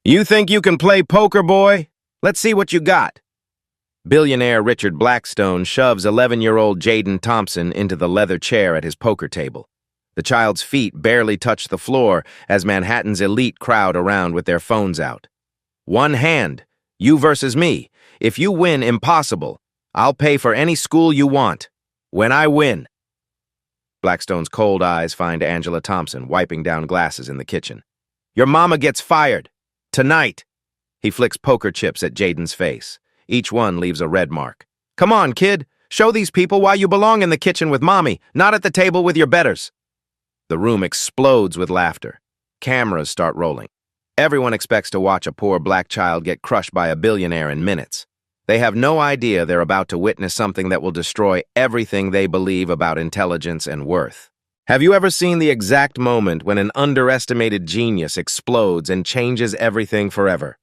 You think you can play poker, boy? Let's see what you got. Billionaire Richard Blackstone shoves 11-year-old Jaden Thompson into the leather chair at his poker table. The child's feet barely touch the floor as Manhattan's elite crowd around with their phones out. One hand, you versus me. If you win, impossible. I'll pay for any school you want. When I win. Blackstone's cold eyes find Angela Thompson wiping down glasses in the kitchen. Your mama gets fired. Tonight. He flicks poker chips at Jaden's face. Each one leaves a red mark. Come on, kid. Show these people why you belong in the kitchen with mommy, not at the table with your betters. The room explodes with laughter. Cameras start rolling. Everyone expects to watch a poor black child get crushed by a billionaire in minutes. They have no idea they're about to witness something that will destroy everything they believe about intelligence and worth. Have you ever seen the exact moment when an underestimated genius explodes and changes everything forever?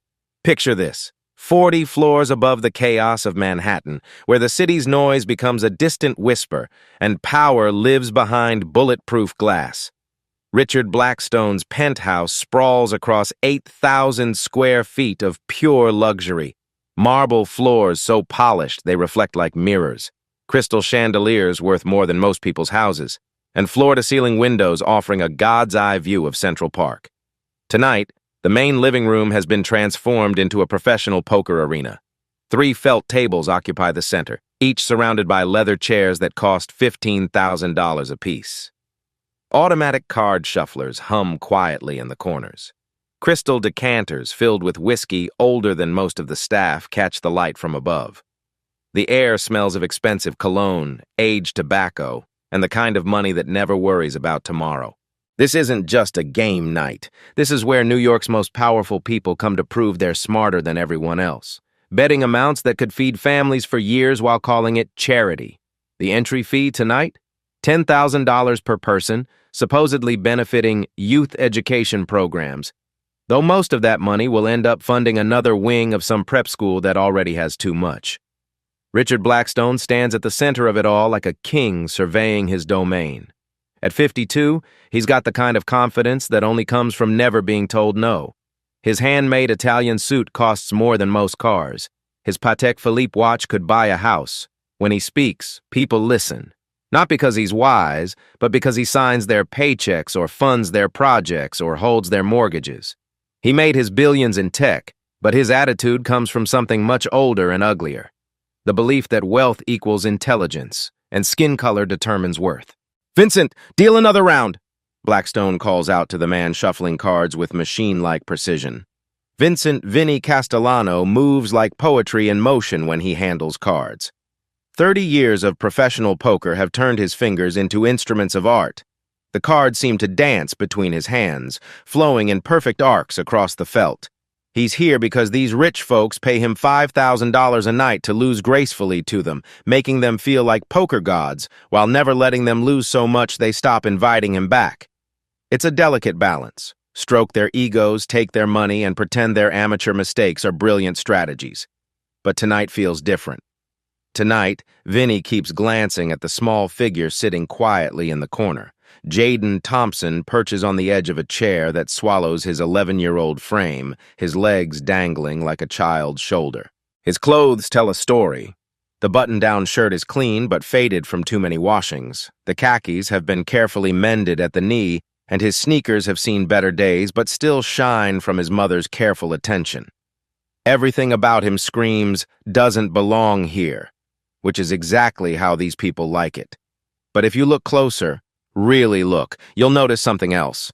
Picture this. 40 floors above the chaos of Manhattan, where the city's noise becomes a distant whisper and power lives behind bulletproof glass. Richard Blackstone's penthouse sprawls across 8,000 square feet of pure luxury. Marble floors so polished they reflect like mirrors. Crystal chandeliers worth more than most people's houses. And floor-to-ceiling windows offering a god's-eye view of Central Park. Tonight, the main living room has been transformed into a professional poker arena. 3 felt tables occupy the center, each surrounded by leather chairs that cost $15,000 apiece. Automatic card shufflers hum quietly in the corners. Crystal decanters filled with whiskey older than most of the staff catch the light from above. The air smells of expensive cologne, aged tobacco, and the kind of money that never worries about tomorrow. This isn't just a game night. This is where New York's most powerful people come to prove they're smarter than everyone else, betting amounts that could feed families for years while calling it charity. The entry fee tonight? $10,000 per person, supposedly benefiting youth education programs, though most of that money will end up funding another wing of some prep school that already has too much. Richard Blackstone stands at the center of it all like a king surveying his domain. At 52, he's got the kind of confidence that only comes from never being told no. His handmade Italian suit costs more than most cars. His Patek Philippe watch could buy a house. When he speaks, people listen. Not because he's wise, but because he signs their paychecks or funds their projects or holds their mortgages. He made his billions in tech, but his attitude comes from something much older and uglier. The belief that wealth equals intelligence, and skin color determines worth. Vincent, deal another round, Blackstone calls out to the man shuffling cards with machine-like precision. Vincent Vinny Castellano moves like poetry in motion when he handles cards. 30 years of professional poker have turned his fingers into instruments of art. The cards seem to dance between his hands, flowing in perfect arcs across the felt. He's here because these rich folks pay him $5,000 a night to lose gracefully to them, making them feel like poker gods, while never letting them lose so much they stop inviting him back. It's a delicate balance. Stroke their egos, take their money, and pretend their amateur mistakes are brilliant strategies. But tonight feels different. Tonight, Vinny keeps glancing at the small figure sitting quietly in the corner. Jaden Thompson perches on the edge of a chair that swallows his 11-year-old frame, his legs dangling like a child's shoulder. His clothes tell a story. The button-down shirt is clean but faded from too many washings. The khakis have been carefully mended at the knee, and his sneakers have seen better days but still shine from his mother's careful attention. Everything about him screams, "Doesn't belong here," which is exactly how these people like it. But if you look closer, really look, you'll notice something else.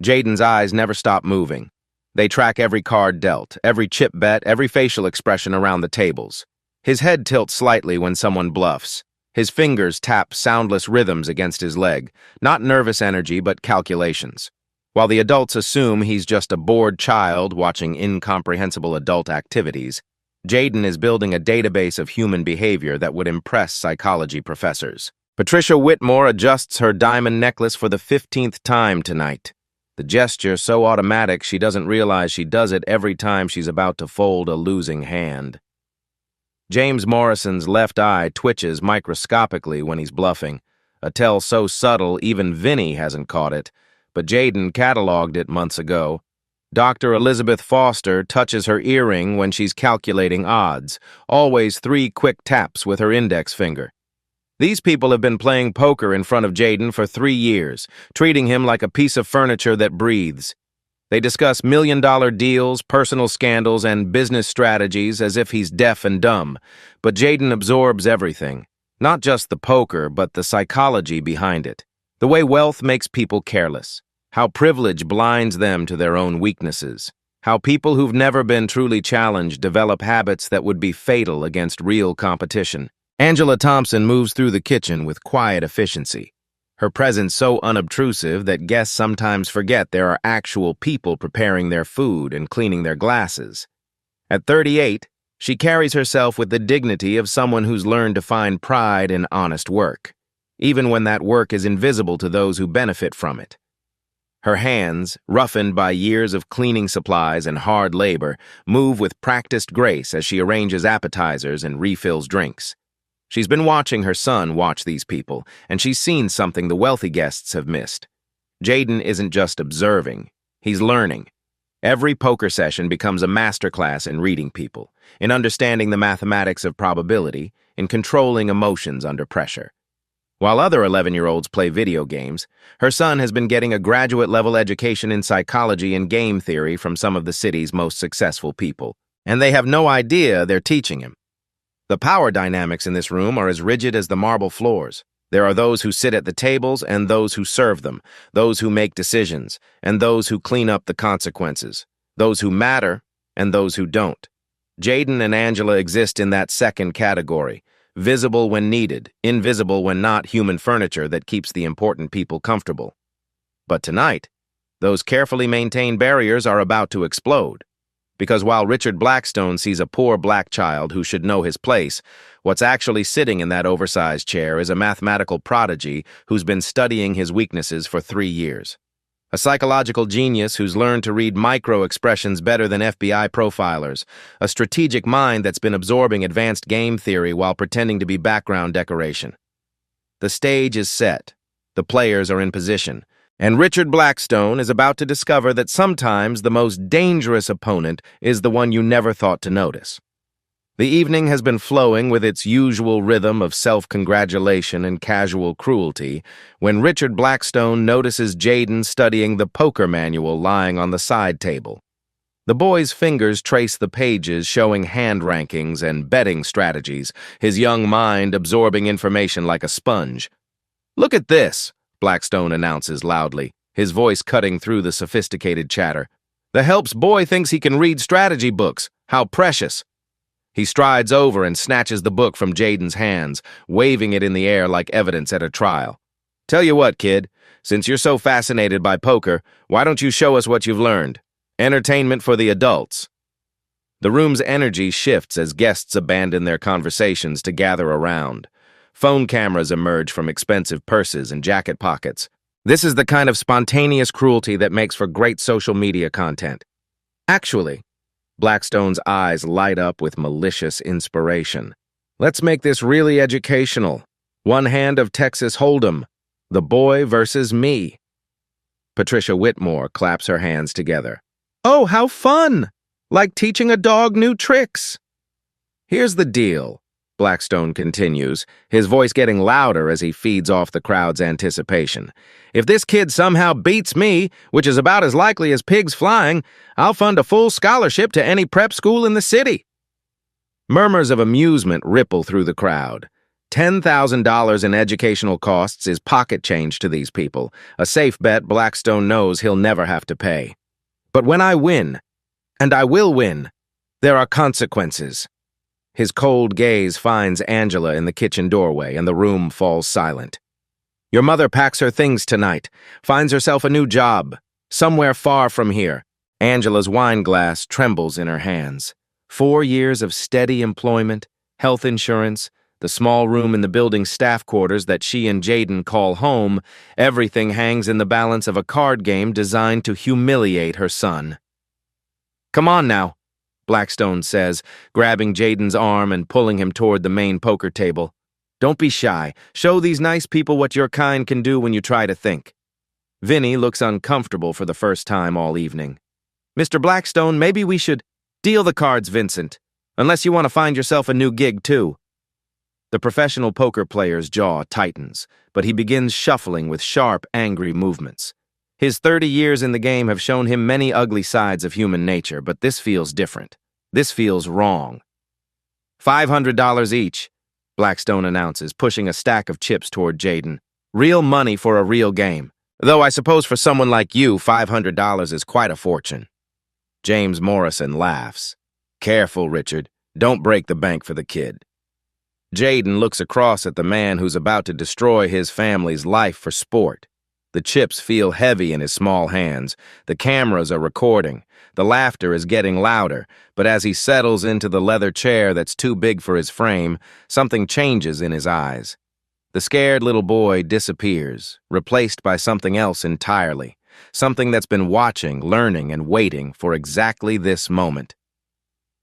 Jaden's eyes never stop moving. They track every card dealt, every chip bet, every facial expression around the tables. His head tilts slightly when someone bluffs. His fingers tap soundless rhythms against his leg, not nervous energy but calculations. While the adults assume he's just a bored child watching incomprehensible adult activities, Jaden is building a database of human behavior that would impress psychology professors. Patricia Whitmore adjusts her diamond necklace for the 15th time tonight. The gesture so automatic she doesn't realize she does it every time she's about to fold a losing hand. James Morrison's left eye twitches microscopically when he's bluffing, a tell so subtle even Vinny hasn't caught it, but Jaden cataloged it months ago. Dr. Elizabeth Foster touches her earring when she's calculating odds, always 3 quick taps with her index finger. These people have been playing poker in front of Jaden for 3 years, treating him like a piece of furniture that breathes. They discuss million-dollar deals, personal scandals, and business strategies as if he's deaf and dumb. But Jaden absorbs everything. Not just the poker, but the psychology behind it. The way wealth makes people careless. How privilege blinds them to their own weaknesses. How people who've never been truly challenged develop habits that would be fatal against real competition. Angela Thompson moves through the kitchen with quiet efficiency. Her presence so unobtrusive that guests sometimes forget there are actual people preparing their food and cleaning their glasses. At 38, she carries herself with the dignity of someone who's learned to find pride in honest work, even when that work is invisible to those who benefit from it. Her hands, roughened by years of cleaning supplies and hard labor, move with practiced grace as she arranges appetizers and refills drinks. She's been watching her son watch these people, and she's seen something the wealthy guests have missed. Jaden isn't just observing, he's learning. Every poker session becomes a masterclass in reading people, in understanding the mathematics of probability, in controlling emotions under pressure. While other 11-year-olds play video games, her son has been getting a graduate-level education in psychology and game theory from some of the city's most successful people, and they have no idea they're teaching him. The power dynamics in this room are as rigid as the marble floors. There are those who sit at the tables and those who serve them, those who make decisions, and those who clean up the consequences, those who matter and those who don't. Jaden and Angela exist in that second category, visible when needed, invisible when not human furniture that keeps the important people comfortable. But tonight, those carefully maintained barriers are about to explode. Because while Richard Blackstone sees a poor black child who should know his place, what's actually sitting in that oversized chair is a mathematical prodigy who's been studying his weaknesses for 3 years. A psychological genius who's learned to read micro-expressions better than FBI profilers. A strategic mind that's been absorbing advanced game theory while pretending to be background decoration. The stage is set. The players are in position. And Richard Blackstone is about to discover that sometimes the most dangerous opponent is the one you never thought to notice. The evening has been flowing with its usual rhythm of self-congratulation and casual cruelty when Richard Blackstone notices Jaden studying the poker manual lying on the side table. The boy's fingers trace the pages showing hand rankings and betting strategies, his young mind absorbing information like a sponge. "Look at this," Blackstone announces loudly, his voice cutting through the sophisticated chatter. "The help's boy thinks he can read strategy books. How precious." He strides over and snatches the book from Jaden's hands, waving it in the air like evidence at a trial. "Tell you what, kid, since you're so fascinated by poker, why don't you show us what you've learned? Entertainment for the adults." The room's energy shifts as guests abandon their conversations to gather around. Phone cameras emerge from expensive purses and jacket pockets. This is the kind of spontaneous cruelty that makes for great social media content. Actually, Blackstone's eyes light up with malicious inspiration. Let's make this really educational. One hand of Texas Hold'em. The boy versus me. Patricia Whitmore claps her hands together. "Oh, how fun! Like teaching a dog new tricks." "Here's the deal," Blackstone continues, his voice getting louder as he feeds off the crowd's anticipation. "If this kid somehow beats me, which is about as likely as pigs flying, I'll fund a full scholarship to any prep school in the city." Murmurs of amusement ripple through the crowd. $10,000 in educational costs is pocket change to these people, a safe bet Blackstone knows he'll never have to pay. "But when I win, and I will win, there are consequences." His cold gaze finds Angela in the kitchen doorway, and the room falls silent. "Your mother packs her things tonight, finds herself a new job, somewhere far from here." Angela's wine glass trembles in her hands. 4 years of steady employment, health insurance, the small room in the building's staff quarters that she and Jaden call home, everything hangs in the balance of a card game designed to humiliate her son. "Come on now," Blackstone says, grabbing Jaden's arm and pulling him toward the main poker table. "Don't be shy. Show these nice people what your kind can do when you try to think." Vinny looks uncomfortable for the first time all evening. Mr. Blackstone, maybe we should deal the cards, Vincent, unless you want to find yourself a new gig, too. The professional poker player's jaw tightens, but he begins shuffling with sharp, angry movements. His 30 years in the game have shown him many ugly sides of human nature, but this feels different. This feels wrong. $500 each, Blackstone announces, pushing a stack of chips toward Jaden. Real money for a real game. Though I suppose for someone like you, $500 is quite a fortune. James Morrison laughs. Careful, Richard. Don't break the bank for the kid. Jaden looks across at the man who's about to destroy his family's life for sport. The chips feel heavy in his small hands. The cameras are recording. The laughter is getting louder, but as he settles into the leather chair that's too big for his frame, something changes in his eyes. The scared little boy disappears, replaced by something else entirely, something that's been watching, learning, and waiting for exactly this moment.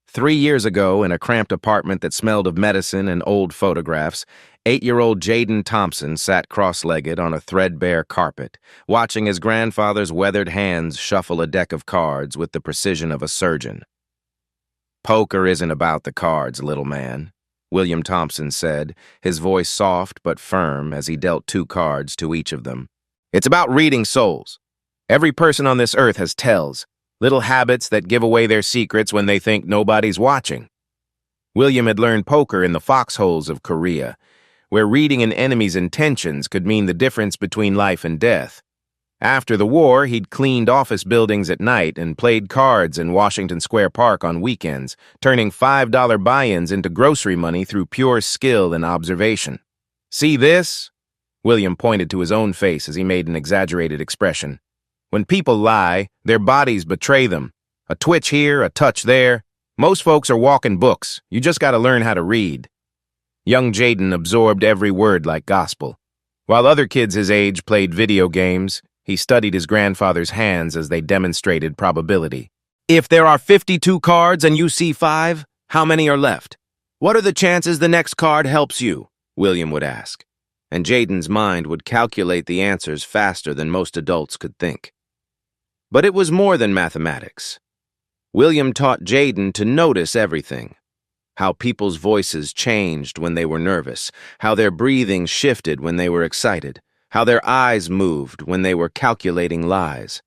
3 years ago, in a cramped apartment that smelled of medicine and old photographs, 8-year-old Jaden Thompson sat cross-legged on a threadbare carpet, watching his grandfather's weathered hands shuffle a deck of cards with the precision of a surgeon. "Poker isn't about the cards, little man," William Thompson said, his voice soft but firm as he dealt 2 cards to each of them. "It's about reading souls. Every person on this earth has tells, little habits that give away their secrets when they think nobody's watching." William had learned poker in the foxholes of Korea, where reading an enemy's intentions could mean the difference between life and death. After the war, he'd cleaned office buildings at night and played cards in Washington Square Park on weekends, turning $5 buy-ins into grocery money through pure skill and observation. "See this?" William pointed to his own face as he made an exaggerated expression. "When people lie, their bodies betray them. A twitch here, a touch there. Most folks are walking books. You just got to learn how to read." Young Jaden absorbed every word like gospel. While other kids his age played video games, he studied his grandfather's hands as they demonstrated probability. "If there are 52 cards and you see 5, how many are left? What are the chances the next card helps you?" William would ask. And Jaden's mind would calculate the answers faster than most adults could think. But it was more than mathematics. William taught Jaden to notice everything. How people's voices changed when they were nervous, how their breathing shifted when they were excited, how their eyes moved when they were calculating lies.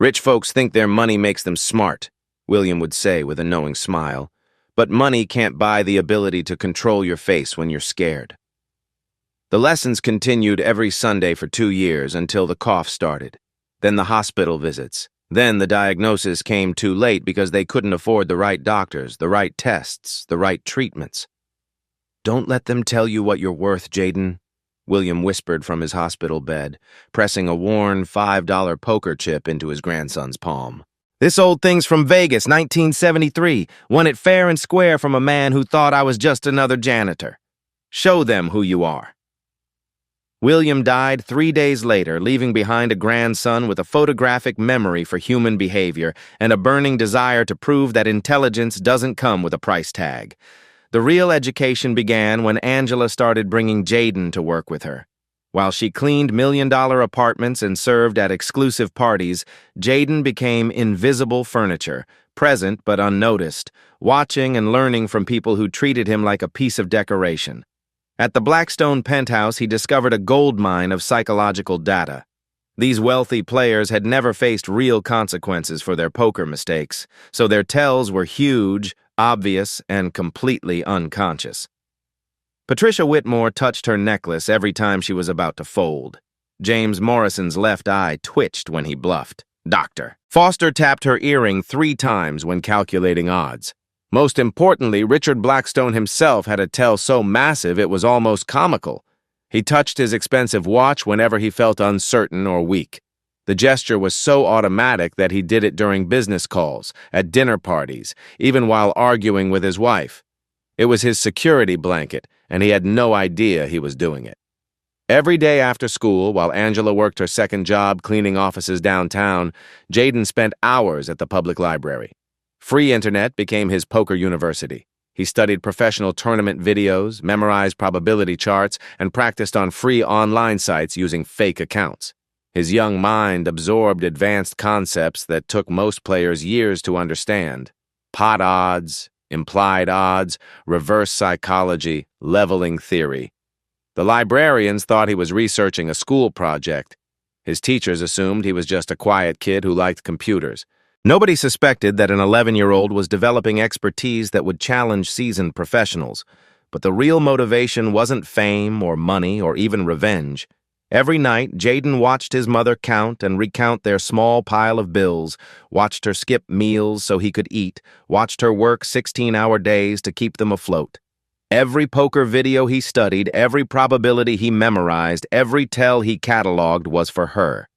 "Rich folks think their money makes them smart," William would say with a knowing smile, "but money can't buy the ability to control your face when you're scared." The lessons continued every Sunday for 2 years until the cough started, then the hospital visits. Then the diagnosis came too late because they couldn't afford the right doctors, the right tests, the right treatments. "Don't let them tell you what you're worth, Jaden," William whispered from his hospital bed, pressing a worn $5 poker chip into his grandson's palm. "This old thing's from Vegas, 1973. Won it fair and square from a man who thought I was just another janitor. Show them who you are." William died 3 days later, leaving behind a grandson with a photographic memory for human behavior and a burning desire to prove that intelligence doesn't come with a price tag. The real education began when Angela started bringing Jaden to work with her. While she cleaned million-dollar apartments and served at exclusive parties, Jaden became invisible furniture, present but unnoticed, watching and learning from people who treated him like a piece of decoration. At the Blackstone penthouse, he discovered a goldmine of psychological data. These wealthy players had never faced real consequences for their poker mistakes, so their tells were huge, obvious, and completely unconscious. Patricia Whitmore touched her necklace every time she was about to fold. James Morrison's left eye twitched when he bluffed. "Doctor." Foster tapped her earring 3 times when calculating odds. Most importantly, Richard Blackstone himself had a tell so massive it was almost comical. He touched his expensive watch whenever he felt uncertain or weak. The gesture was so automatic that he did it during business calls, at dinner parties, even while arguing with his wife. It was his security blanket, and he had no idea he was doing it. Every day after school, while Angela worked her second job cleaning offices downtown, Jaden spent hours at the public library. Free internet became his poker university. He studied professional tournament videos, memorized probability charts, and practiced on free online sites using fake accounts. His young mind absorbed advanced concepts that took most players years to understand. Pot odds, implied odds, reverse psychology, leveling theory. The librarians thought he was researching a school project. His teachers assumed he was just a quiet kid who liked computers. Nobody suspected that an 11-year-old was developing expertise that would challenge seasoned professionals. But the real motivation wasn't fame or money or even revenge. Every night, Jaden watched his mother count and recount their small pile of bills, watched her skip meals so he could eat, watched her work 16-hour days to keep them afloat. Every poker video he studied, every probability he memorized, every tell he cataloged was for her.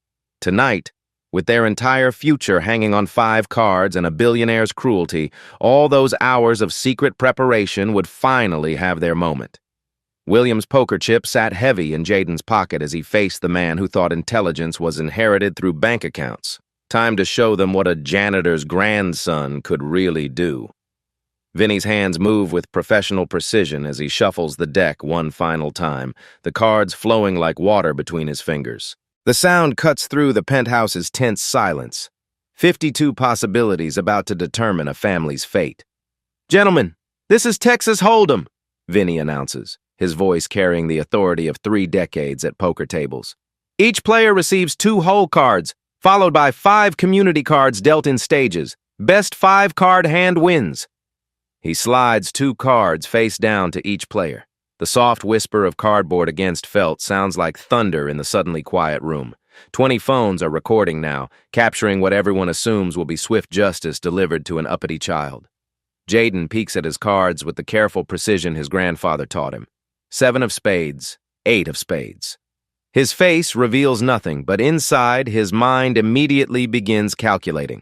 Tonight, with their entire future hanging on 5 cards and a billionaire's cruelty, all those hours of secret preparation would finally have their moment. William's poker chip sat heavy in Jaden's pocket as he faced the man who thought intelligence was inherited through bank accounts. Time to show them what a janitor's grandson could really do. Vinny's hands move with professional precision as he shuffles the deck one final time, the cards flowing like water between his fingers. The sound cuts through the penthouse's tense silence. 52 possibilities about to determine a family's fate. "Gentlemen, this is Texas Hold'em," Vinny announces, his voice carrying the authority of 3 decades at poker tables. "Each player receives 2 hole cards, followed by 5 community cards dealt in stages. Best 5-card hand wins." He slides 2 cards face down to each player. The soft whisper of cardboard against felt sounds like thunder in the suddenly quiet room. 20 phones are recording now, capturing what everyone assumes will be swift justice delivered to an uppity child. Jaden peeks at his cards with the careful precision his grandfather taught him. 7 of spades, 8 of spades. His face reveals nothing, but inside, his mind immediately begins calculating.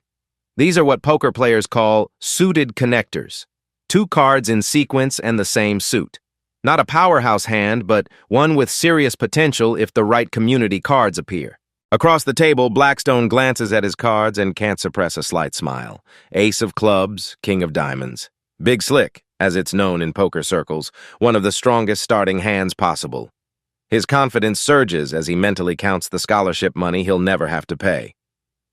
These are what poker players call suited connectors. 2 cards in sequence and the same suit. Not a powerhouse hand, but one with serious potential if the right community cards appear. Across the table, Blackstone glances at his cards and can't suppress a slight smile. Ace of clubs, king of diamonds. Big Slick, as it's known in poker circles, one of the strongest starting hands possible. His confidence surges as he mentally counts the scholarship money he'll never have to pay.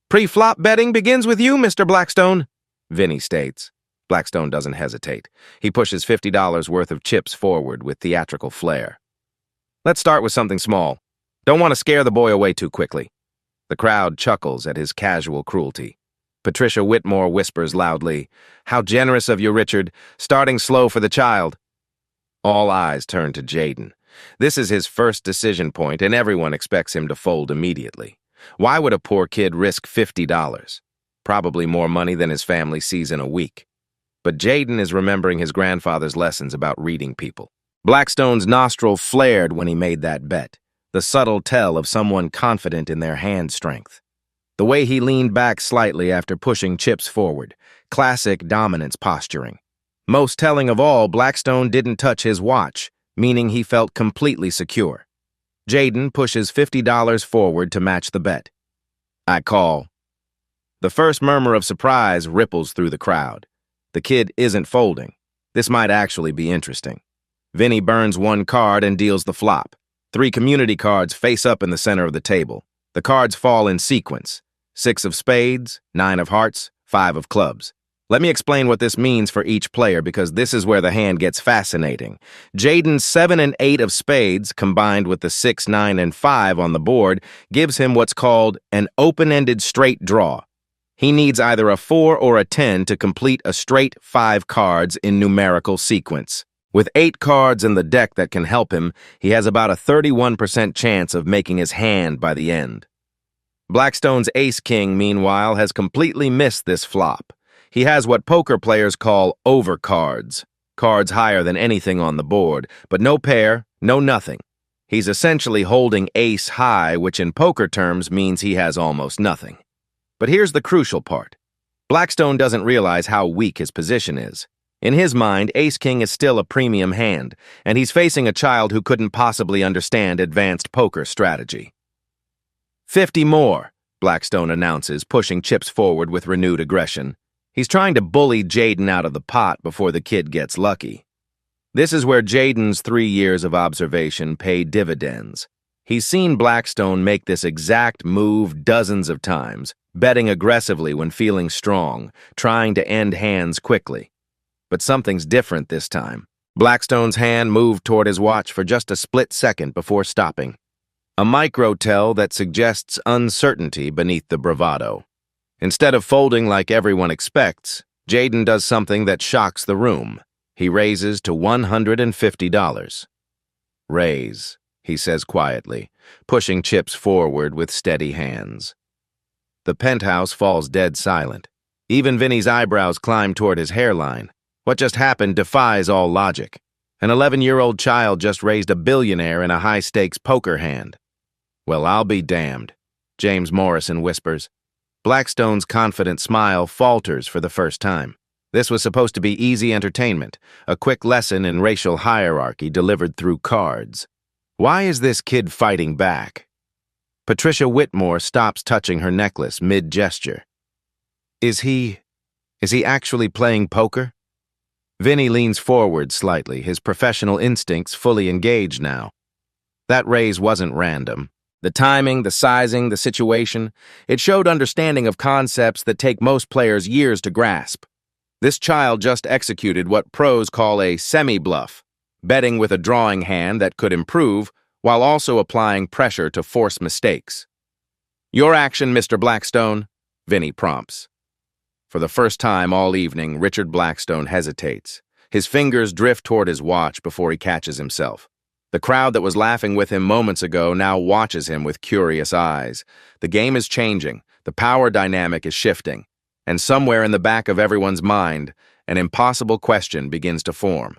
"Pre-flop betting begins with you, Mr. Blackstone," Vinny states. Blackstone doesn't hesitate. He pushes $50 worth of chips forward with theatrical flair. "Let's start with something small. Don't want to scare the boy away too quickly." The crowd chuckles at his casual cruelty. Patricia Whitmore whispers loudly, "How generous of you, Richard, starting slow for the child." All eyes turn to Jaden. This is his first decision point, and everyone expects him to fold immediately. Why would a poor kid risk $50? Probably more money than his family sees in a week. But Jaden is remembering his grandfather's lessons about reading people. Blackstone's nostril flared when he made that bet, the subtle tell of someone confident in their hand strength. The way he leaned back slightly after pushing chips forward, classic dominance posturing. Most telling of all, Blackstone didn't touch his watch, meaning he felt completely secure. Jaden pushes $50 forward to match the bet. "I call." The first murmur of surprise ripples through the crowd. The kid isn't folding. This might actually be interesting. Vinny burns 1 card and deals the flop. 3 community cards face up in the center of the table. The cards fall in sequence. 6 of spades, 9 of hearts, 5 of clubs. Let me explain what this means for each player because this is where the hand gets fascinating. Jaden's 7 and 8 of spades, combined with the 6, 9, and 5 on the board, gives him what's called an open-ended straight draw. He needs either a 4 or a 10 to complete a straight 5 cards in numerical sequence. With 8 cards in the deck that can help him, he has about a 31% chance of making his hand by the end. Blackstone's ace-king, meanwhile, has completely missed this flop. He has what poker players call overcards, cards higher than anything on the board, but no pair, no nothing. He's essentially holding ace high, which in poker terms means he has almost nothing. But here's the crucial part. Blackstone doesn't realize how weak his position is. In his mind, ace-king is still a premium hand, and he's facing a child who couldn't possibly understand advanced poker strategy. 50 more, Blackstone announces, pushing chips forward with renewed aggression. He's trying to bully Jaden out of the pot before the kid gets lucky. This is where Jaden's 3 years of observation pay dividends. He's seen Blackstone make this exact move dozens of times, betting aggressively when feeling strong, trying to end hands quickly. But something's different this time. Blackstone's hand moved toward his watch for just a split second before stopping. A micro-tell that suggests uncertainty beneath the bravado. Instead of folding like everyone expects, Jaden does something that shocks the room. He raises to $150. Raise, he says quietly, pushing chips forward with steady hands. The penthouse falls dead silent. Even Vinny's eyebrows climb toward his hairline. What just happened defies all logic. An 11-year-old child just raised a billionaire in a high-stakes poker hand. Well, I'll be damned, James Morrison whispers. Blackstone's confident smile falters for the first time. This was supposed to be easy entertainment, a quick lesson in racial hierarchy delivered through cards. Why is this kid fighting back? Patricia Whitmore stops touching her necklace mid-gesture. Is he actually playing poker? Vinny leans forward slightly, his professional instincts fully engaged now. That raise wasn't random. The timing, the sizing, the situation, it showed understanding of concepts that take most players years to grasp. This child just executed what pros call a semi-bluff, betting with a drawing hand that could improve while also applying pressure to force mistakes. Your action, Mr. Blackstone, Vinny prompts. For the first time all evening, Richard Blackstone hesitates. His fingers drift toward his watch before he catches himself. The crowd that was laughing with him moments ago now watches him with curious eyes. The game is changing, the power dynamic is shifting, and somewhere in the back of everyone's mind, an impossible question begins to form.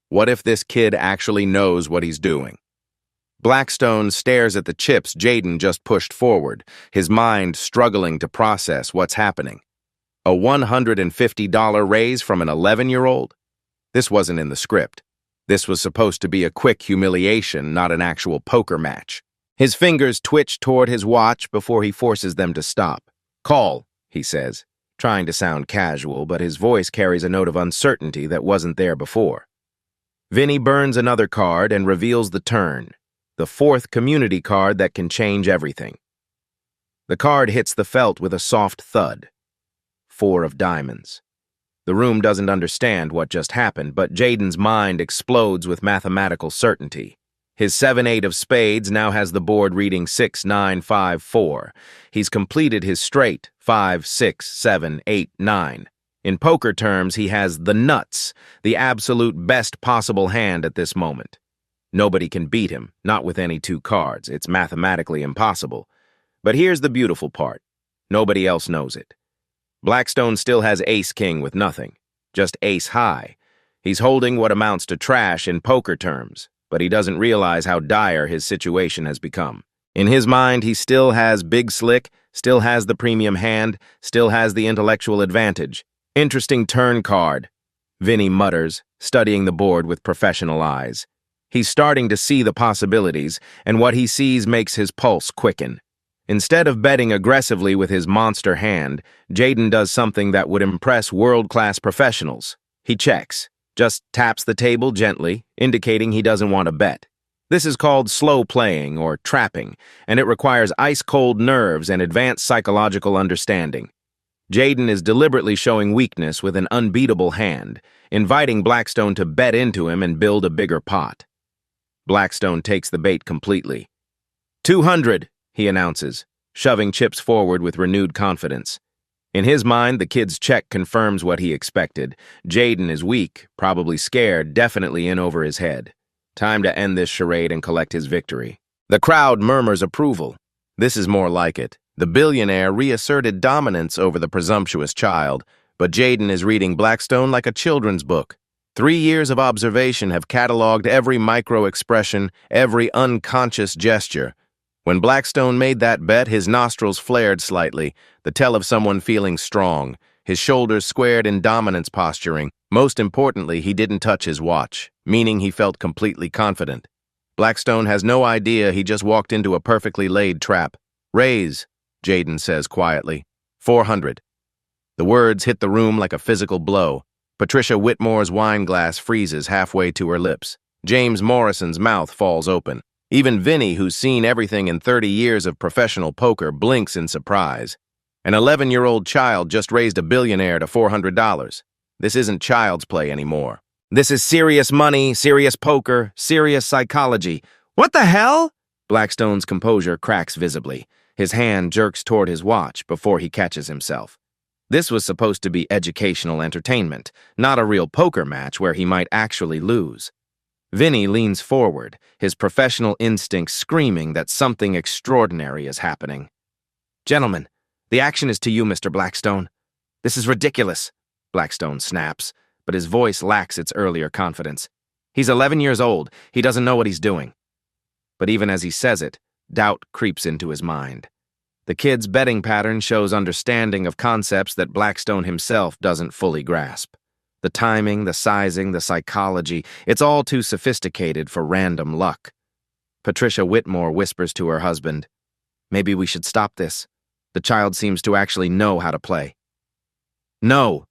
What if this kid actually knows what he's doing? Blackstone stares at the chips Jaden just pushed forward, his mind struggling to process what's happening. A $150 raise from an 11-year-old? This wasn't in the script. This was supposed to be a quick humiliation, not an actual poker match. His fingers twitch toward his watch before he forces them to stop. Call, he says, trying to sound casual, but his voice carries a note of uncertainty that wasn't there before. Vinny burns another card and reveals the turn, the fourth community card that can change everything. The card hits the felt with a soft thud. 4 of diamonds. The room doesn't understand what just happened, but Jaden's mind explodes with mathematical certainty. His 7-8 of spades now has the board reading 6-9-5-4. He's completed his straight 5-6-7-8-9. In poker terms, he has the nuts, the absolute best possible hand at this moment. Nobody can beat him, not with any 2 cards. It's mathematically impossible. But here's the beautiful part. Nobody else knows it. Blackstone still has ace-king with nothing, just ace-high. He's holding what amounts to trash in poker terms, but he doesn't realize how dire his situation has become. In his mind, he still has Big Slick, still has the premium hand, still has the intellectual advantage. Interesting turn card, Vinny mutters, studying the board with professional eyes. He's starting to see the possibilities, and what he sees makes his pulse quicken. Instead of betting aggressively with his monster hand, Jaden does something that would impress world-class professionals. He checks, just taps the table gently, indicating he doesn't want to bet. This is called slow playing or trapping, and it requires ice-cold nerves and advanced psychological understanding. Jaden is deliberately showing weakness with an unbeatable hand, inviting Blackstone to bet into him and build a bigger pot. Blackstone takes the bait completely. 200, he announces, shoving chips forward with renewed confidence. In his mind, the kid's check confirms what he expected. Jaden is weak, probably scared, definitely in over his head. Time to end this charade and collect his victory. The crowd murmurs approval. This is more like it. The billionaire reasserted dominance over the presumptuous child, but Jaden is reading Blackstone like a children's book. 3 years of observation have cataloged every micro-expression, every unconscious gesture. When Blackstone made that bet, his nostrils flared slightly, the tell of someone feeling strong, his shoulders squared in dominance posturing. Most importantly, he didn't touch his watch, meaning he felt completely confident. Blackstone has no idea he just walked into a perfectly laid trap. Raise, Jaden says quietly. 400. The words hit the room like a physical blow. Patricia Whitmore's wine glass freezes halfway to her lips. James Morrison's mouth falls open. Even Vinny, who's seen everything in 30 years of professional poker, blinks in surprise. An 11-year-old child just raised a billionaire to $400. This isn't child's play anymore. This is serious money, serious poker, serious psychology. What the hell? Blackstone's composure cracks visibly. His hand jerks toward his watch before he catches himself. This was supposed to be educational entertainment, not a real poker match where he might actually lose. Vinny leans forward, his professional instincts screaming that something extraordinary is happening. Gentlemen, the action is to you, Mr. Blackstone. This is ridiculous, Blackstone snaps, but his voice lacks its earlier confidence. He's 11 years old. He doesn't know what he's doing. But even as he says it, doubt creeps into his mind. The kid's betting pattern shows understanding of concepts that Blackstone himself doesn't fully grasp. The timing, the sizing, the psychology, it's all too sophisticated for random luck. Patricia Whitmore whispers to her husband, "Maybe we should stop this. The child seems to actually know how to play." "No,"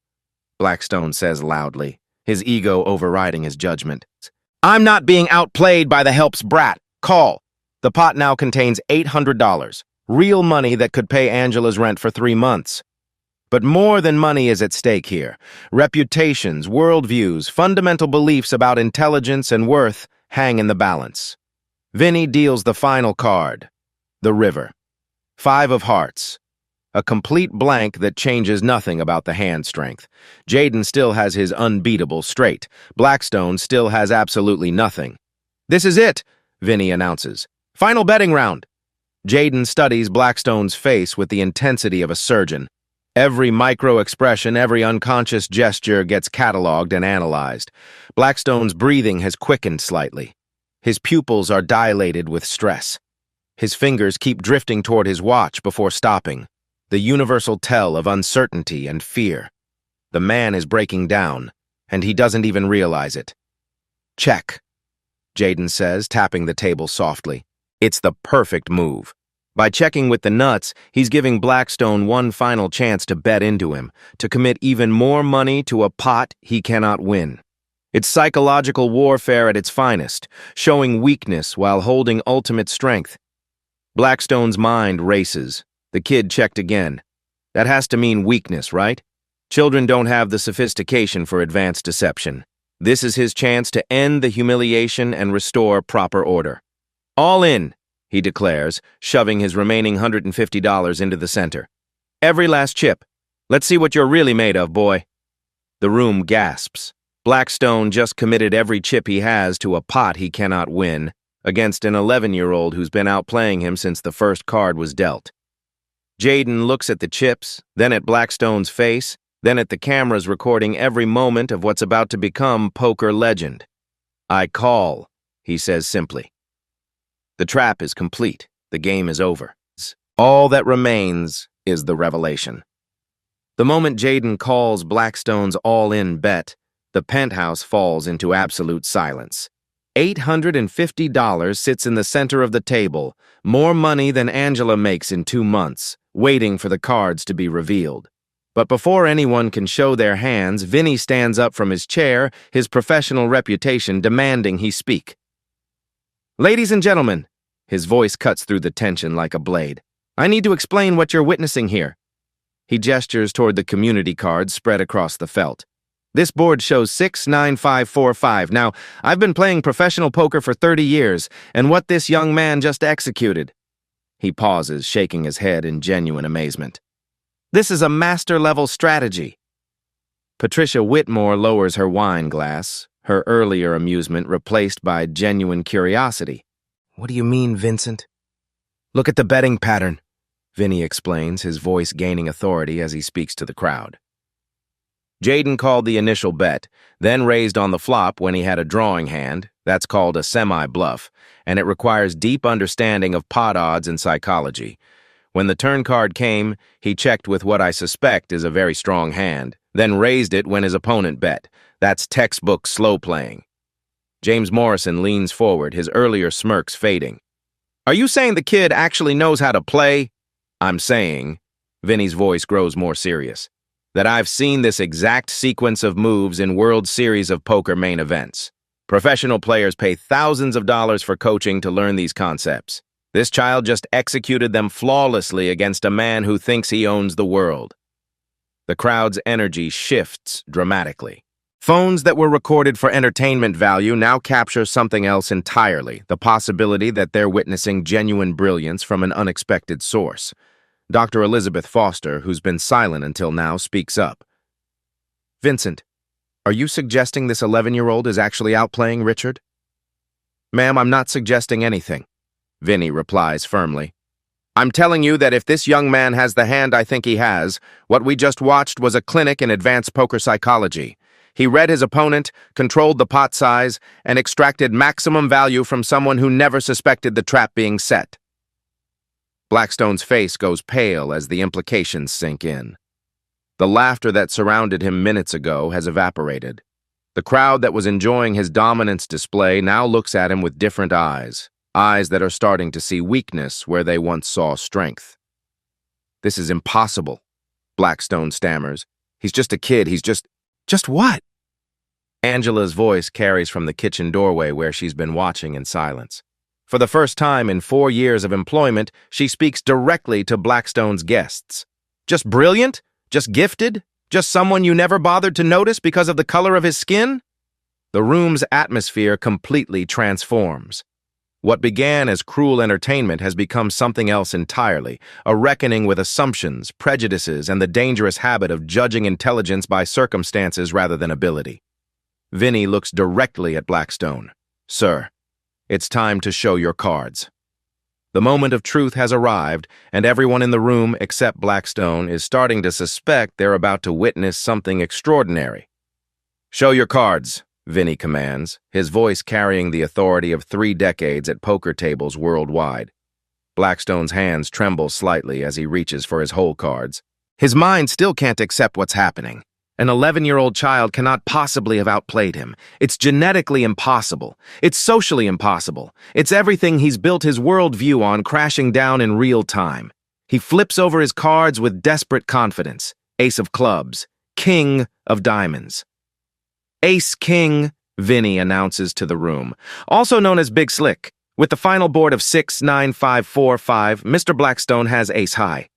Blackstone says loudly, his ego overriding his judgment. "I'm not being outplayed by the help's brat. Call. The pot now contains $800, real money that could pay Angela's rent for 3 months. But more than money is at stake here. Reputations, worldviews, fundamental beliefs about intelligence and worth hang in the balance." Vinny deals the final card, the river. 5 of hearts. A complete blank that changes nothing about the hand strength. Jaden still has his unbeatable straight. Blackstone still has absolutely nothing. "This is it," Vinny announces. "Final betting round." Jaden studies Blackstone's face with the intensity of a surgeon. Every micro-expression, every unconscious gesture gets cataloged and analyzed. Blackstone's breathing has quickened slightly. His pupils are dilated with stress. His fingers keep drifting toward his watch before stopping, the universal tell of uncertainty and fear. The man is breaking down, and he doesn't even realize it. "Check," Jaden says, tapping the table softly. It's the perfect move. By checking with the nuts, he's giving Blackstone one final chance to bet into him, to commit even more money to a pot he cannot win. It's psychological warfare at its finest, showing weakness while holding ultimate strength. Blackstone's mind races. The kid checked again. That has to mean weakness, right? Children don't have the sophistication for advanced deception. This is his chance to end the humiliation and restore proper order. "All in," he declares, shoving his remaining $150 into the center. "Every last chip. Let's see what you're really made of, boy." The room gasps. Blackstone just committed every chip he has to a pot he cannot win, against an 11-year-old who's been outplaying him since the first card was dealt. Jaden looks at the chips, then at Blackstone's face, then at the cameras recording every moment of what's about to become poker legend. "I call," he says simply. The trap is complete. The game is over. All that remains is the revelation. The moment Jaden calls Blackstone's all-in bet, the penthouse falls into absolute silence. $850 sits in the center of the table, more money than Angela makes in 2 months, waiting for the cards to be revealed. But before anyone can show their hands, Vinny stands up from his chair, his professional reputation demanding he speak. "Ladies and gentlemen," his voice cuts through the tension like a blade, "I need to explain what you're witnessing here." He gestures toward the community cards spread across the felt. "This board shows 6-9-5-4-5. Now, I've been playing professional poker for 30 years, and what this young man just executed." He pauses, shaking his head in genuine amazement. "This is a master-level strategy." Patricia Whitmore lowers her wine glass, her earlier amusement replaced by genuine curiosity. "What do you mean, Vincent?" "Look at the betting pattern," Vinny explains, his voice gaining authority as he speaks to the crowd. Jaden called the initial bet, then raised on the flop when he had a drawing hand. That's called a semi-bluff, and it requires deep understanding of pot odds and psychology. When the turn card came, he checked with what I suspect is a very strong hand, then raised it when his opponent bet. That's textbook slow playing. James Morrison leans forward, his earlier smirks fading. "Are you saying the kid actually knows how to play?" "I'm saying," Vinny's voice grows more serious, "that I've seen this exact sequence of moves in World Series of Poker main events. Professional players pay thousands of dollars for coaching to learn these concepts. This child just executed them flawlessly against a man who thinks he owns the world. The crowd's energy shifts dramatically. Phones that were recorded for entertainment value now capture something else entirely, the possibility that they're witnessing genuine brilliance from an unexpected source. Dr. Elizabeth Foster, who's been silent until now, speaks up. Vincent, are you suggesting this 11-year-old is actually outplaying Richard? Ma'am, I'm not suggesting anything, Vinny replies firmly. I'm telling you that if this young man has the hand I think he has, what we just watched was a clinic in advanced poker psychology. He read his opponent, controlled the pot size, and extracted maximum value from someone who never suspected the trap being set. Blackstone's face goes pale as the implications sink in. The laughter that surrounded him minutes ago has evaporated. The crowd that was enjoying his dominance display now looks at him with different eyes, eyes that are starting to see weakness where they once saw strength. This is impossible, Blackstone stammers. He's just a kid, Just what? Angela's voice carries from the kitchen doorway where she's been watching in silence. For the first time in 4 years of employment, she speaks directly to Blackstone's guests. Just brilliant? Just gifted? Just someone you never bothered to notice because of the color of his skin? The room's atmosphere completely transforms. What began as cruel entertainment has become something else entirely, a reckoning with assumptions, prejudices, and the dangerous habit of judging intelligence by circumstances rather than ability. Vinny looks directly at Blackstone. Sir, it's time to show your cards. The moment of truth has arrived, and everyone in the room except Blackstone is starting to suspect they're about to witness something extraordinary. Show your cards, Vinny commands, his voice carrying the authority of 3 decades at poker tables worldwide. Blackstone's hands tremble slightly as he reaches for his hole cards. His mind still can't accept what's happening. An 11-year-old child cannot possibly have outplayed him. It's genetically impossible. It's socially impossible. It's everything he's built his worldview on crashing down in real time. He flips over his cards with desperate confidence. Ace of clubs. King of diamonds. Ace-King, Vinny announces to the room. Also known as Big Slick. With the final board of 6, 9, 5, 4, 5, Mr. Blackstone has ace-high.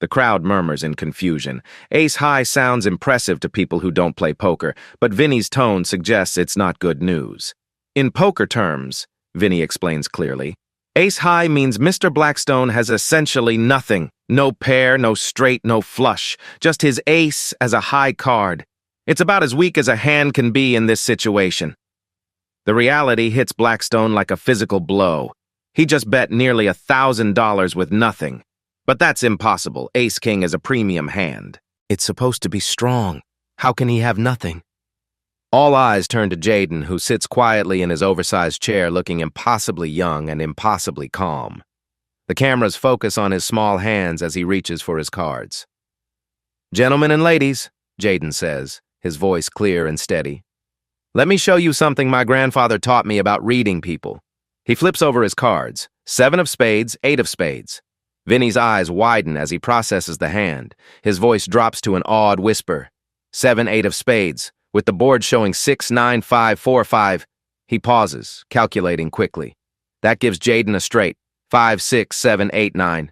The crowd murmurs in confusion. Ace-high sounds impressive to people who don't play poker, but Vinny's tone suggests it's not good news. In poker terms, Vinny explains clearly, ace-high means Mr. Blackstone has essentially nothing. No pair, no straight, no flush. Just his ace as a high card. It's about as weak as a hand can be in this situation. The reality hits Blackstone like a physical blow. He just bet nearly $1,000 with nothing. But that's impossible. Ace-King is a premium hand. It's supposed to be strong. How can he have nothing? All eyes turn to Jaden, who sits quietly in his oversized chair looking impossibly young and impossibly calm. The cameras focus on his small hands as he reaches for his cards. Gentlemen and ladies, Jaden says, his voice clear and steady. Let me show you something my grandfather taught me about reading people. He flips over his cards. 7 of spades, 8 of spades. Vinny's eyes widen as he processes the hand. His voice drops to an awed whisper. 7, 8 of spades, with the board showing 6, 9, 5, 4, 5. He pauses, calculating quickly. That gives Jaden a straight. 5, 6, 7, 8, 9.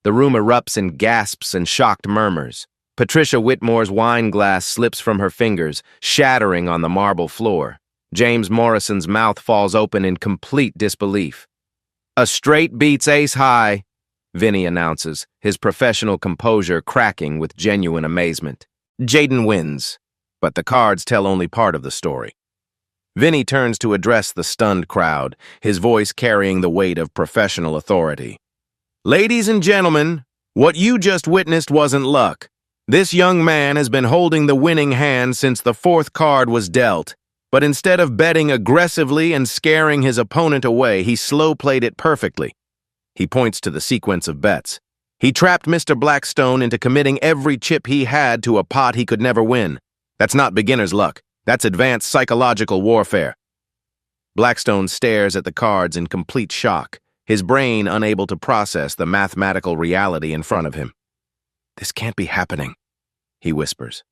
The room erupts in gasps and shocked murmurs. Patricia Whitmore's wine glass slips from her fingers, shattering on the marble floor. James Morrison's mouth falls open in complete disbelief. A straight beats ace-high, Vinny announces, his professional composure cracking with genuine amazement. Jaden wins, but the cards tell only part of the story. Vinny turns to address the stunned crowd, his voice carrying the weight of professional authority. Ladies and gentlemen, what you just witnessed wasn't luck. This young man has been holding the winning hand since the 4th card was dealt, but instead of betting aggressively and scaring his opponent away, he slow-played it perfectly. He points to the sequence of bets. He trapped Mr. Blackstone into committing every chip he had to a pot he could never win. That's not beginner's luck. That's advanced psychological warfare. Blackstone stares at the cards in complete shock, his brain unable to process the mathematical reality in front of him. This can't be happening, he whispers.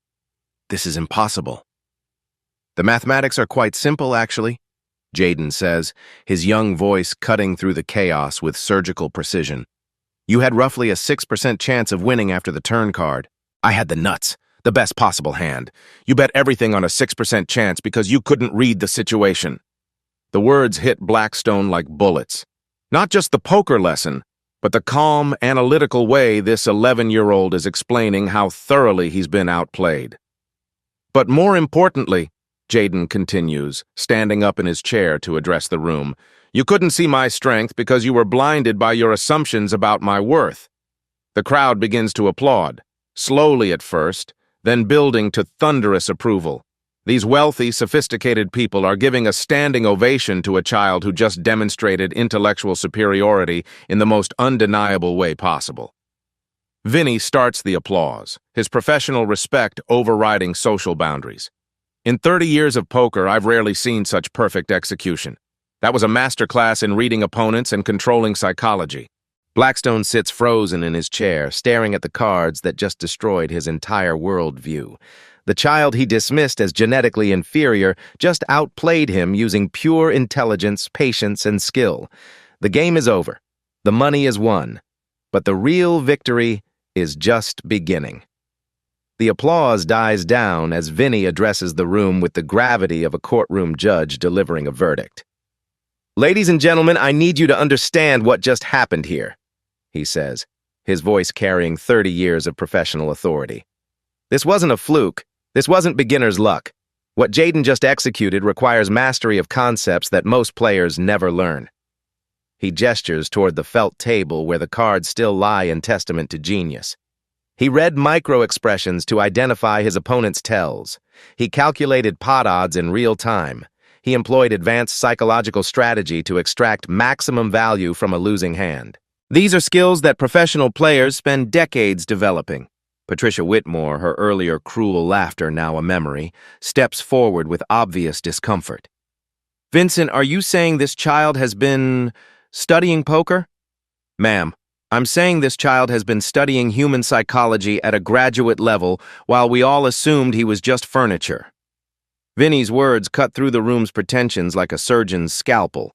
This is impossible. The mathematics are quite simple, actually, Jaden says, his young voice cutting through the chaos with surgical precision. You had roughly a 6% chance of winning after the turn card. I had the nuts, the best possible hand. You bet everything on a 6% chance because you couldn't read the situation. The words hit Blackstone like bullets. Not just the poker lesson, but the calm, analytical way this 11-year-old is explaining how thoroughly he's been outplayed. But more importantly, Jaden continues, standing up in his chair to address the room, you couldn't see my strength because you were blinded by your assumptions about my worth. The crowd begins to applaud, slowly at first, then building to thunderous approval. These wealthy, sophisticated people are giving a standing ovation to a child who just demonstrated intellectual superiority in the most undeniable way possible. Vinny starts the applause, his professional respect overriding social boundaries. In 30 years of poker, I've rarely seen such perfect execution. That was a masterclass in reading opponents and controlling psychology. Blackstone sits frozen in his chair, staring at the cards that just destroyed his entire worldview. The child he dismissed as genetically inferior just outplayed him using pure intelligence, patience, and skill. The game is over. The money is won. But the real victory is just beginning. The applause dies down as Vinny addresses the room with the gravity of a courtroom judge delivering a verdict. Ladies and gentlemen, I need you to understand what just happened here, he says, his voice carrying 30 years of professional authority. This wasn't a fluke. This wasn't beginner's luck. What Jaden just executed requires mastery of concepts that most players never learn. He gestures toward the felt table where the cards still lie in testament to genius. He read micro-expressions to identify his opponent's tells. He calculated pot odds in real time. He employed advanced psychological strategy to extract maximum value from a losing hand. These are skills that professional players spend decades developing. Patricia Whitmore, her earlier cruel laughter now a memory, steps forward with obvious discomfort. Vincent, are you saying this child has been studying poker? Ma'am, I'm saying this child has been studying human psychology at a graduate level while we all assumed he was just furniture. Vinny's words cut through the room's pretensions like a surgeon's scalpel.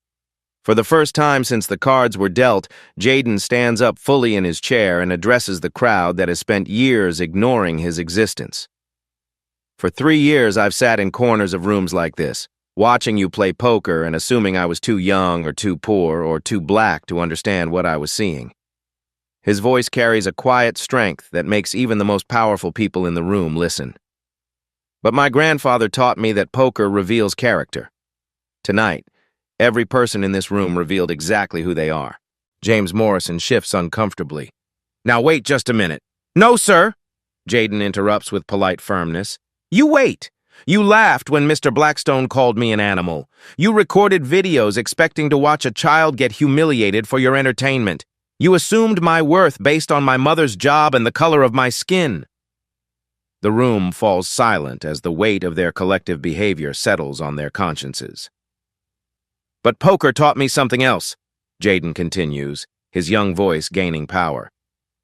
For the first time since the cards were dealt, Jaden stands up fully in his chair and addresses the crowd that has spent years ignoring his existence. For 3 years, I've sat in corners of rooms like this, watching you play poker and assuming I was too young or too poor or too black to understand what I was seeing. His voice carries a quiet strength that makes even the most powerful people in the room listen. But my grandfather taught me that poker reveals character. Tonight, every person in this room revealed exactly who they are. James Morrison shifts uncomfortably. Now wait just a minute. No, sir, Jaden interrupts with polite firmness. You wait. You laughed when Mr. Blackstone called me an animal. You recorded videos expecting to watch a child get humiliated for your entertainment. You assumed my worth based on my mother's job and the color of my skin. The room falls silent as the weight of their collective behavior settles on their consciences. But poker taught me something else, Jaden continues, his young voice gaining power.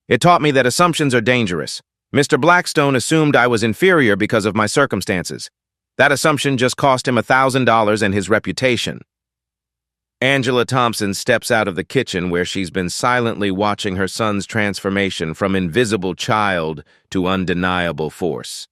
It taught me that assumptions are dangerous. Mr. Blackstone assumed I was inferior because of my circumstances. That assumption just cost him $1,000 and his reputation. Angela Thompson steps out of the kitchen where she's been silently watching her son's transformation from invisible child to undeniable force.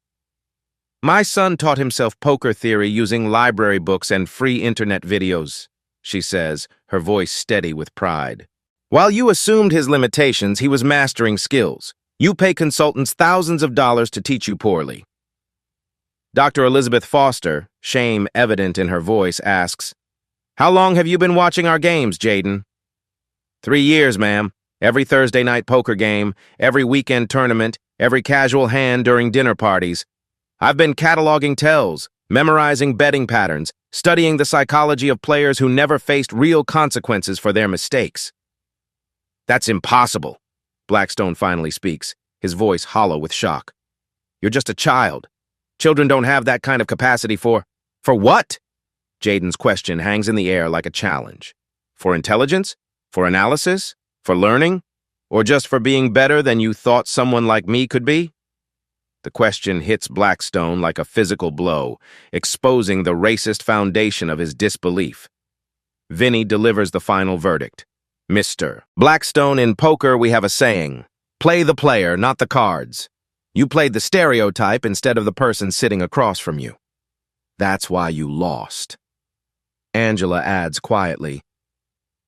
My son taught himself poker theory using library books and free internet videos, she says, her voice steady with pride. While you assumed his limitations, he was mastering skills. You pay consultants thousands of dollars to teach you poorly. Dr. Elizabeth Foster, shame evident in her voice, asks, How long have you been watching our games, Jaden? 3 years, ma'am. Every Thursday night poker game, every weekend tournament, every casual hand during dinner parties. I've been cataloging tells, memorizing betting patterns, studying the psychology of players who never faced real consequences for their mistakes. That's impossible, Blackstone finally speaks, his voice hollow with shock. You're just a child. Children don't have that kind of capacity for what? Jaden's question hangs in the air like a challenge. For intelligence? For analysis? For learning? Or just for being better than you thought someone like me could be? The question hits Blackstone like a physical blow, exposing the racist foundation of his disbelief. Vinny delivers the final verdict. Mr. Blackstone, in poker we have a saying, play the player, not the cards. You played the stereotype instead of the person sitting across from you. That's why you lost. Angela adds quietly,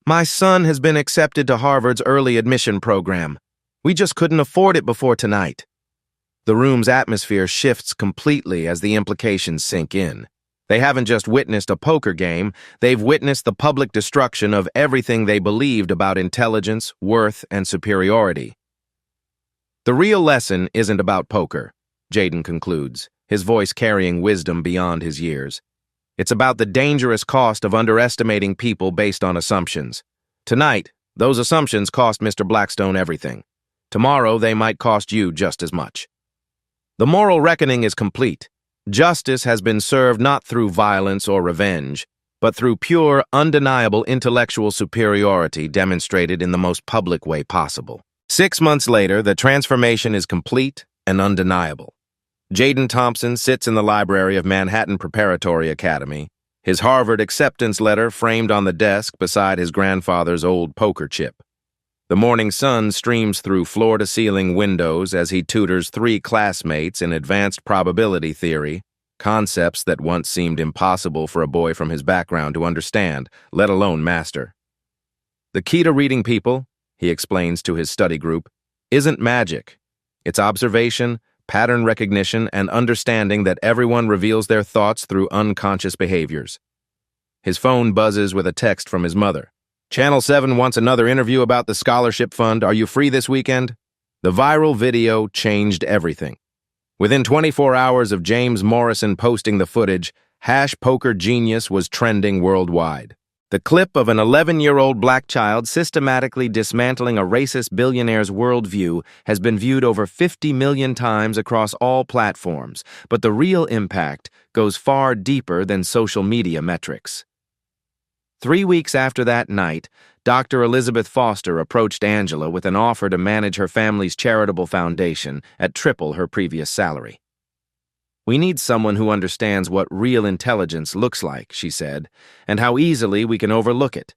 my son has been accepted to Harvard's early admission program. We just couldn't afford it before tonight. The room's atmosphere shifts completely as the implications sink in. They haven't just witnessed a poker game, they've witnessed the public destruction of everything they believed about intelligence, worth, and superiority. The real lesson isn't about poker, Jaden concludes, his voice carrying wisdom beyond his years. It's about the dangerous cost of underestimating people based on assumptions. Tonight, those assumptions cost Mr. Blackstone everything. Tomorrow, they might cost you just as much. The moral reckoning is complete. Justice has been served not through violence or revenge, but through pure, undeniable intellectual superiority demonstrated in the most public way possible. 6 months later, the transformation is complete and undeniable. Jaden Thompson sits in the library of Manhattan Preparatory Academy, his Harvard acceptance letter framed on the desk beside his grandfather's old poker chip. The morning sun streams through floor-to-ceiling windows as he tutors 3 classmates in advanced probability theory, concepts that once seemed impossible for a boy from his background to understand, let alone master. The key to reading people, he explains to his study group, isn't magic. It's observation, pattern recognition, and understanding that everyone reveals their thoughts through unconscious behaviors. His phone buzzes with a text from his mother. Channel 7 wants another interview about the scholarship fund. Are you free this weekend? The viral video changed everything. Within 24 hours of James Morrison posting the footage, #PokerGenius was trending worldwide. The clip of an 11-year-old black child systematically dismantling a racist billionaire's worldview has been viewed over 50 million times across all platforms, but the real impact goes far deeper than social media metrics. 3 weeks after that night, Dr. Elizabeth Foster approached Angela with an offer to manage her family's charitable foundation at triple her previous salary. We need someone who understands what real intelligence looks like, she said, and how easily we can overlook it.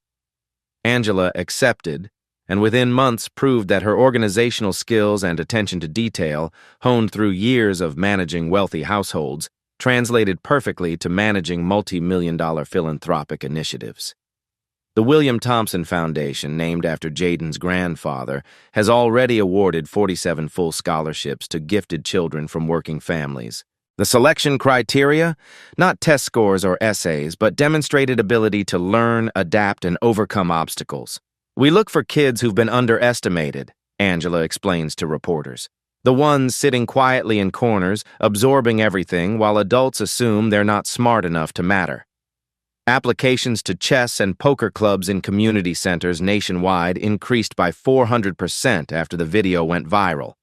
Angela accepted, and within months proved that her organizational skills and attention to detail, honed through years of managing wealthy households, translated perfectly to managing multi-million-dollar philanthropic initiatives. The William Thompson Foundation, named after Jaden's grandfather, has already awarded 47 full scholarships to gifted children from working families. The selection criteria? Not test scores or essays, but demonstrated ability to learn, adapt, and overcome obstacles. We look for kids who've been underestimated, Angela explains to reporters. The ones sitting quietly in corners, absorbing everything, while adults assume they're not smart enough to matter. Applications to chess and poker clubs in community centers nationwide increased by 400% after the video went viral.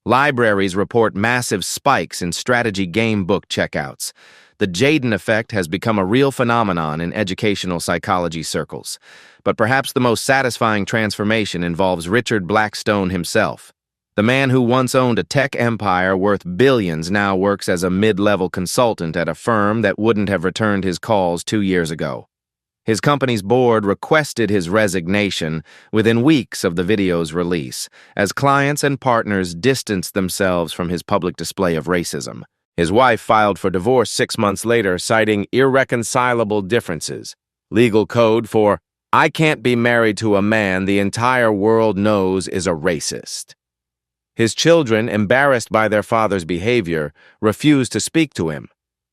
Libraries report massive spikes in strategy game book checkouts. The Jaden effect has become a real phenomenon in educational psychology circles. But perhaps the most satisfying transformation involves Richard Blackstone himself. The man who once owned a tech empire worth billions now works as a mid-level consultant at a firm that wouldn't have returned his calls 2 years ago. His company's board requested his resignation within weeks of the video's release, as clients and partners distanced themselves from his public display of racism. His wife filed for divorce 6 months later, citing irreconcilable differences. Legal code for, I can't be married to a man the entire world knows is a racist. His children, embarrassed by their father's behavior, refused to speak to him.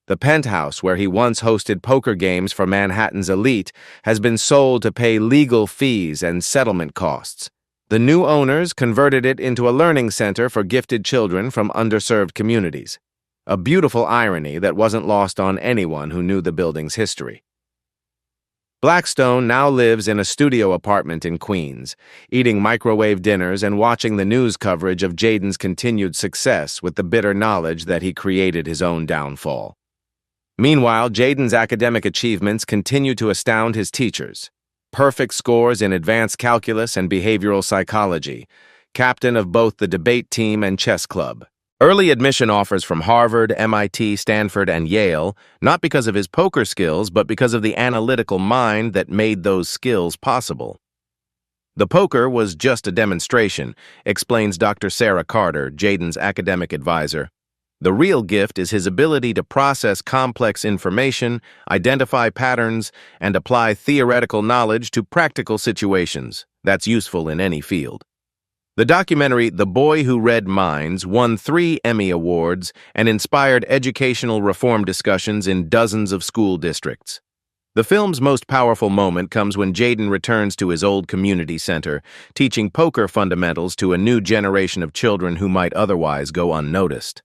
The penthouse where he once hosted poker games for Manhattan's elite has been sold to pay legal fees and settlement costs. The new owners converted it into a learning center for gifted children from underserved communities. A beautiful irony that wasn't lost on anyone who knew the building's history. Blackstone now lives in a studio apartment in Queens, eating microwave dinners and watching the news coverage of Jaden's continued success with the bitter knowledge that he created his own downfall. Meanwhile, Jaden's academic achievements continue to astound his teachers. Perfect scores in advanced calculus and behavioral psychology, captain of both the debate team and chess club. Early admission offers from Harvard, MIT, Stanford, and Yale, not because of his poker skills, but because of the analytical mind that made those skills possible. The poker was just a demonstration, explains Dr. Sarah Carter, Jaden's academic advisor. The real gift is his ability to process complex information, identify patterns, and apply theoretical knowledge to practical situations. That's useful in any field. The documentary The Boy Who Read Minds won 3 Emmy Awards and inspired educational reform discussions in dozens of school districts. The film's most powerful moment comes when Jaden returns to his old community center, teaching poker fundamentals to a new generation of children who might otherwise go unnoticed.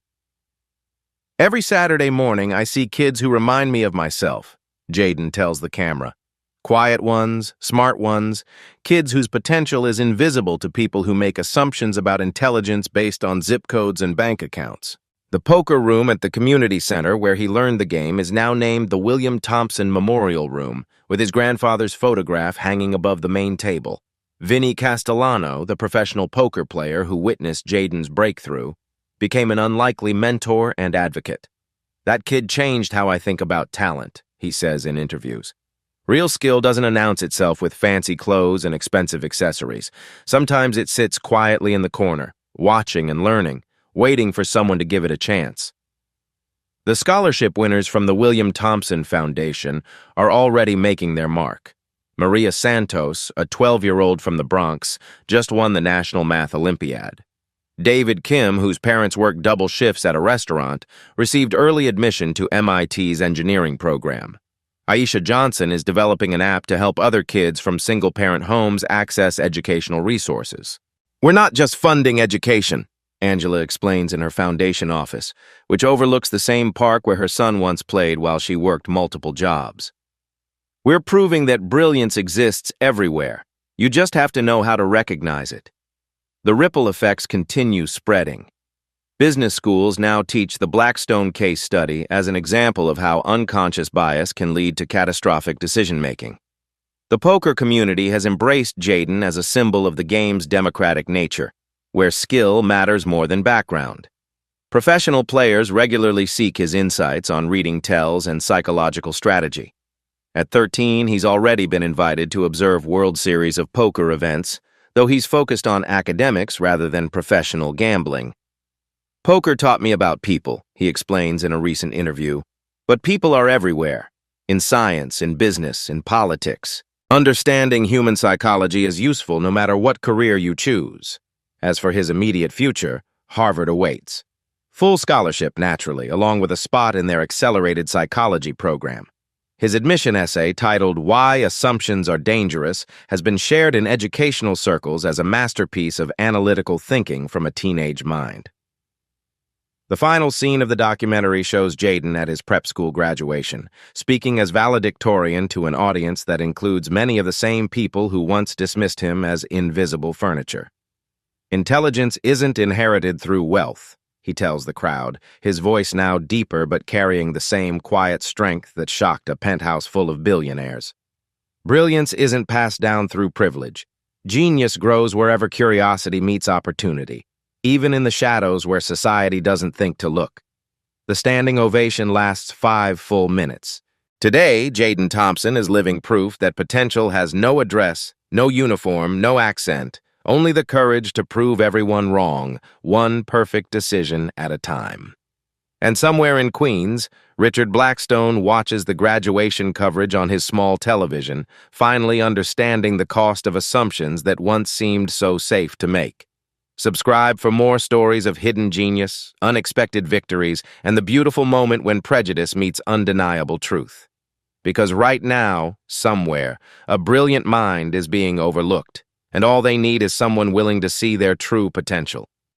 "Every Saturday morning, I see kids who remind me of myself," Jaden tells the camera. Quiet ones, smart ones, kids whose potential is invisible to people who make assumptions about intelligence based on zip codes and bank accounts. The poker room at the community center where he learned the game is now named the William Thompson Memorial Room, with his grandfather's photograph hanging above the main table. Vinny Castellano, the professional poker player who witnessed Jaden's breakthrough, became an unlikely mentor and advocate. "That kid changed how I think about talent," he says in interviews. Real skill doesn't announce itself with fancy clothes and expensive accessories. Sometimes it sits quietly in the corner, watching and learning, waiting for someone to give it a chance. The scholarship winners from the William Thompson Foundation are already making their mark. Maria Santos, a 12-year-old from the Bronx, just won the National Math Olympiad. David Kim, whose parents worked double shifts at a restaurant, received early admission to MIT's engineering program. Aisha Johnson is developing an app to help other kids from single-parent homes access educational resources. "We're not just funding education," Angela explains in her foundation office, which overlooks the same park where her son once played while she worked multiple jobs. "We're proving that brilliance exists everywhere. You just have to know how to recognize it." The ripple effects continue spreading. Business schools now teach the Blackstone case study as an example of how unconscious bias can lead to catastrophic decision-making. The poker community has embraced Jaden as a symbol of the game's democratic nature, where skill matters more than background. Professional players regularly seek his insights on reading tells and psychological strategy. At 13, he's already been invited to observe World Series of Poker events, though he's focused on academics rather than professional gambling. "Poker taught me about people," he explains in a recent interview. "But people are everywhere. In science, in business, in politics. Understanding human psychology is useful no matter what career you choose." As for his immediate future, Harvard awaits. Full scholarship, naturally, along with a spot in their accelerated psychology program. His admission essay, titled "Why Assumptions Are Dangerous," has been shared in educational circles as a masterpiece of analytical thinking from a teenage mind. The final scene of the documentary shows Jaden at his prep school graduation, speaking as valedictorian to an audience that includes many of the same people who once dismissed him as invisible furniture. "Intelligence isn't inherited through wealth," he tells the crowd, his voice now deeper but carrying the same quiet strength that shocked a penthouse full of billionaires. "Brilliance isn't passed down through privilege. Genius grows wherever curiosity meets opportunity, even in the shadows where society doesn't think to look." The standing ovation lasts 5 full minutes. Today, Jaden Thompson is living proof that potential has no address, no uniform, no accent, only the courage to prove everyone wrong, one perfect decision at a time. And somewhere in Queens, Richard Blackstone watches the graduation coverage on his small television, finally understanding the cost of assumptions that once seemed so safe to make. Subscribe for more stories of hidden genius, unexpected victories, and the beautiful moment when prejudice meets undeniable truth. Because right now, somewhere, a brilliant mind is being overlooked, and all they need is someone willing to see their true potential.